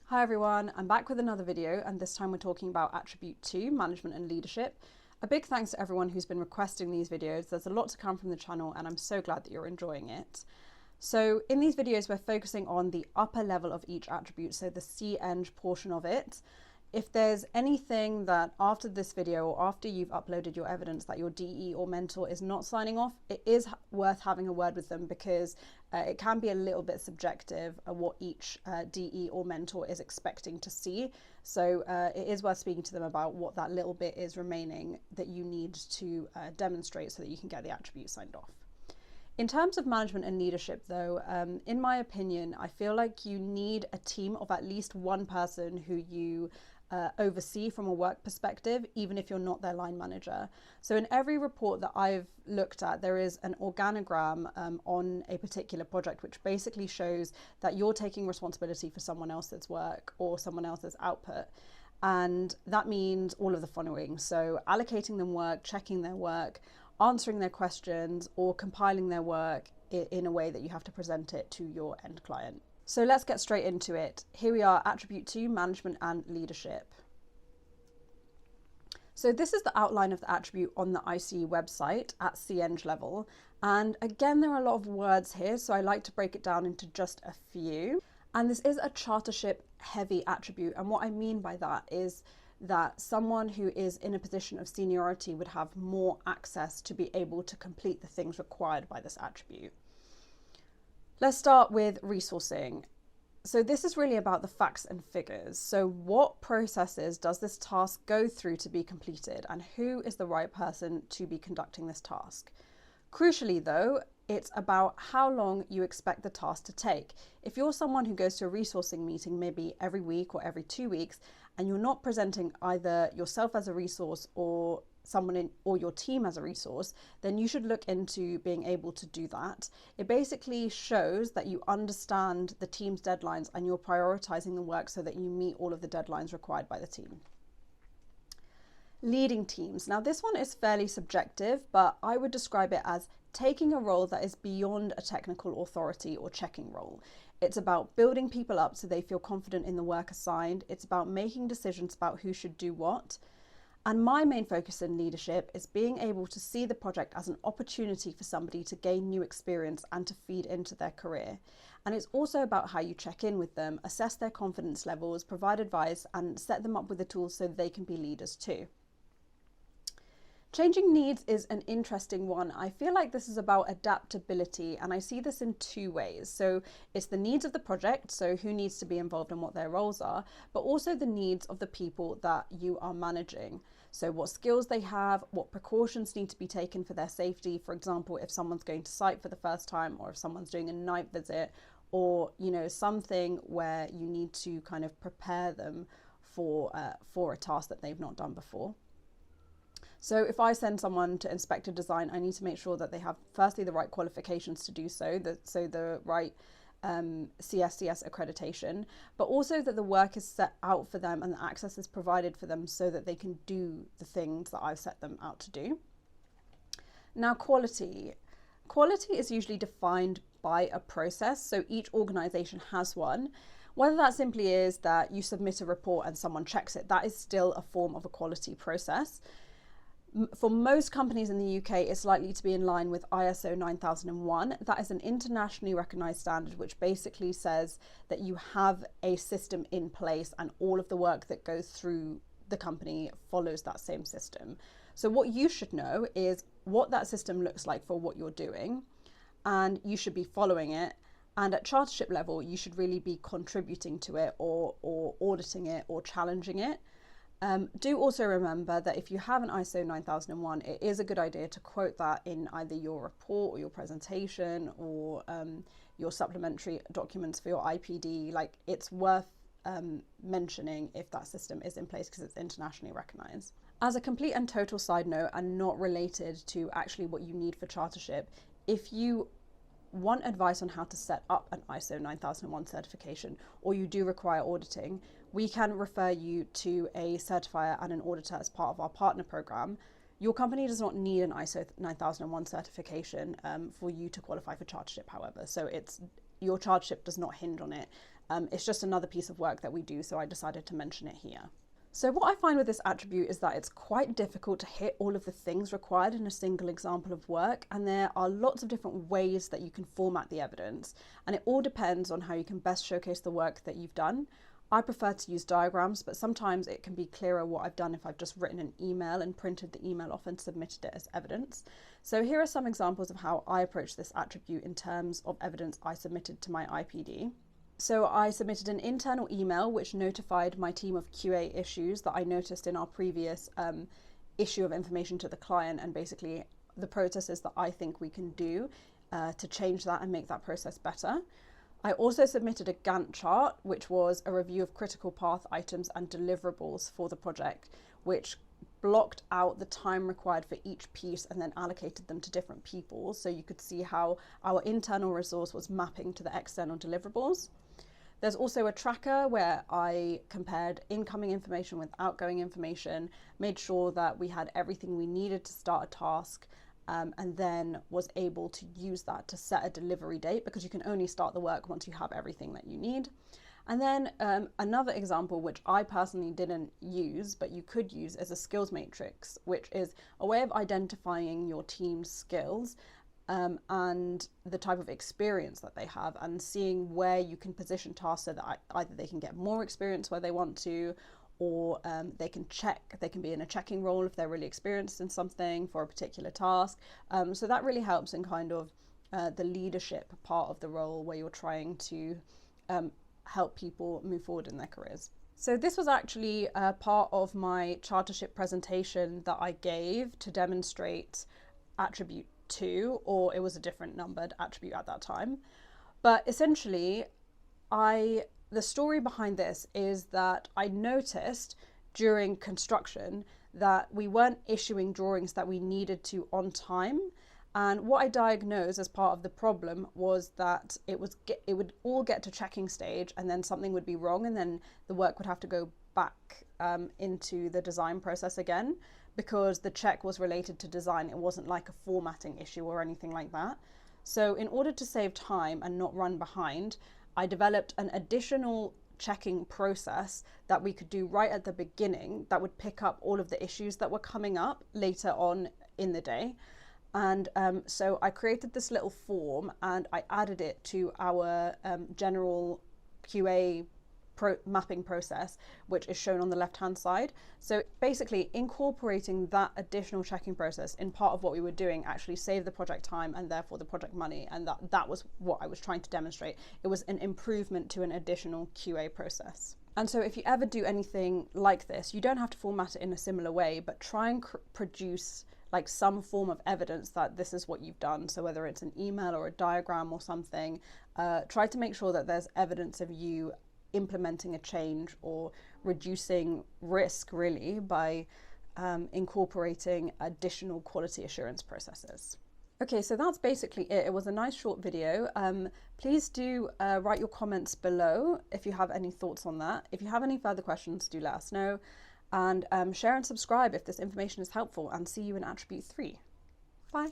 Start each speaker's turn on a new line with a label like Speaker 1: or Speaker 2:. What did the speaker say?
Speaker 1: Hi everyone, I'm back with another video, and this time we're talking about Attribute 2, Management and Leadership. A big thanks to everyone who's been requesting these videos. There's a lot to come from the channel and I'm so glad that you're enjoying it. So in these videos we're focusing on the upper level of each attribute, so the C-Eng portion of it. If there's anything that after this video or after you've uploaded your evidence that your DE or mentor is not signing off, it is worth having a word with them because it can be a little bit subjective what each DE or mentor is expecting to see. So it is worth speaking to them about what that little bit is remaining that you need to demonstrate so that you can get the attribute signed off. In terms of management and leadership though, in my opinion, I feel like you need a team of at least one person who you oversee from a work perspective, even if you're not their line manager. So in every report that I've looked at, there is an organogram on a particular project, which basically shows that you're taking responsibility for someone else's work or someone else's output. And that means all of the following. So allocating them work, checking their work, answering their questions, or compiling their work in a way that you have to present it to your end client. So let's get straight into it. Here we are, Attribute 2, Management and Leadership. So this is the outline of the attribute on the ICE website at C-Eng level. And again, there are a lot of words here, so I like to break it down into just a few. And this is a chartership heavy attribute. And what I mean by that is that someone who is in a position of seniority would have more access to be able to complete the things required by this attribute. Let's start with resourcing. So this is really about the facts and figures. So what processes does this task go through to be completed, and who is the right person to be conducting this task? Crucially though, it's about how long you expect the task to take. If you're someone who goes to a resourcing meeting maybe every week or every 2 weeks, and you're not presenting either yourself as a resource or someone or your team as a resource, then you should look into being able to do that. It basically shows that you understand the team's deadlines and you're prioritizing the work so that you meet all of the deadlines required by the team. Leading teams. Now this one is fairly subjective, but I would describe it as taking a role that is beyond a technical authority or checking role. It's about building people up so they feel confident in the work assigned. It's about making decisions about who should do what. And my main focus in leadership is being able to see the project as an opportunity for somebody to gain new experience and to feed into their career. And it's also about how you check in with them, assess their confidence levels, provide advice, and set them up with the tools so they can be leaders too. Changing needs is an interesting one. I feel like this is about adaptability, and I see this in two ways. So it's the needs of the project, so who needs to be involved and what their roles are, but also the needs of the people that you are managing. So what skills they have, what precautions need to be taken for their safety. For example, if someone's going to site for the first time, or if someone's doing a night visit, or something where you need to kind of prepare them for a task that they've not done before. So if I send someone to inspect a design, I need to make sure that they have firstly the right qualifications to do so, the right CSCS accreditation, but also that the work is set out for them and the access is provided for them so that they can do the things that I've set them out to do. Now, quality. Quality is usually defined by a process, so each organization has one. Whether that simply is that you submit a report and someone checks it, that is still a form of a quality process. For most companies in the UK, it's likely to be in line with ISO 9001. That is an internationally recognized standard, which basically says that you have a system in place and all of the work that goes through the company follows that same system. So what you should know is what that system looks like for what you're doing, and you should be following it. And at chartership level, you should really be contributing to it or auditing it or challenging it. Do also remember that if you have an ISO 9001, it is a good idea to quote that in either your report or your presentation or your supplementary documents for your IPD. Like, it's worth mentioning if that system is in place because it's internationally recognized. As a complete and total side note, and not related to actually what you need for chartership, if you want advice on how to set up an ISO 9001 certification, or you do require auditing, we can refer you to a certifier and an auditor as part of our partner program. Your company does not need an ISO 9001 certification for you to qualify for chartership, however. So your chartership does not hinge on it. It's just another piece of work that we do, so I decided to mention it here. So what I find with this attribute is that it's quite difficult to hit all of the things required in a single example of work, and there are lots of different ways that you can format the evidence, and it all depends on how you can best showcase the work that you've done. I prefer to use diagrams, but sometimes it can be clearer what I've done if I've just written an email and printed the email off and submitted it as evidence. So here are some examples of how I approach this attribute in terms of evidence I submitted to my IPD. So I submitted an internal email which notified my team of QA issues that I noticed in our previous issue of information to the client, and basically the processes that I think we can do to change that and make that process better. I also submitted a Gantt chart, which was a review of critical path items and deliverables for the project, which blocked out the time required for each piece and then allocated them to different people, so you could see how our internal resource was mapping to the external deliverables. There's also a tracker where I compared incoming information with outgoing information, made sure that we had everything we needed to start a task, and then was able to use that to set a delivery date, because you can only start the work once you have everything that you need. And then another example, which I personally didn't use, but you could use, is a skills matrix, which is a way of identifying your team's skills and the type of experience that they have, and seeing where you can position tasks so that either they can get more experience where they want to, or they can be in a checking role if they're really experienced in something for a particular task. So that really helps in kind of the leadership part of the role, where you're trying to help people move forward in their careers. So this was actually part of my Chartership presentation that I gave to demonstrate attribute 2, or it was a different numbered attribute at that time. But essentially, the story behind this is that I noticed during construction that we weren't issuing drawings that we needed to on time. And what I diagnosed as part of the problem was that it would all get to checking stage, and then something would be wrong, and then the work would have to go back into the design process again, because the check was related to design. It wasn't like a formatting issue or anything like that. So in order to save time and not run behind, I developed an additional checking process that we could do right at the beginning that would pick up all of the issues that were coming up later on in the day. And so I created this little form and I added it to our general QA mapping process, which is shown on the left hand side. So basically incorporating that additional checking process in part of what we were doing actually saved the project time and therefore the project money, and that was what I was trying to demonstrate. It was an improvement to an additional QA process. And so if you ever do anything like this, you don't have to format it in a similar way, but try and produce like some form of evidence that this is what you've done. So whether it's an email or a diagram or something, try to make sure that there's evidence of you implementing a change or reducing risk, really, by incorporating additional quality assurance processes. Okay, so that's basically it. It was a nice short video. Please do write your comments below if you have any thoughts on that. If you have any further questions, do let us know. And share and subscribe if this information is helpful, and see you in attribute 3. Bye.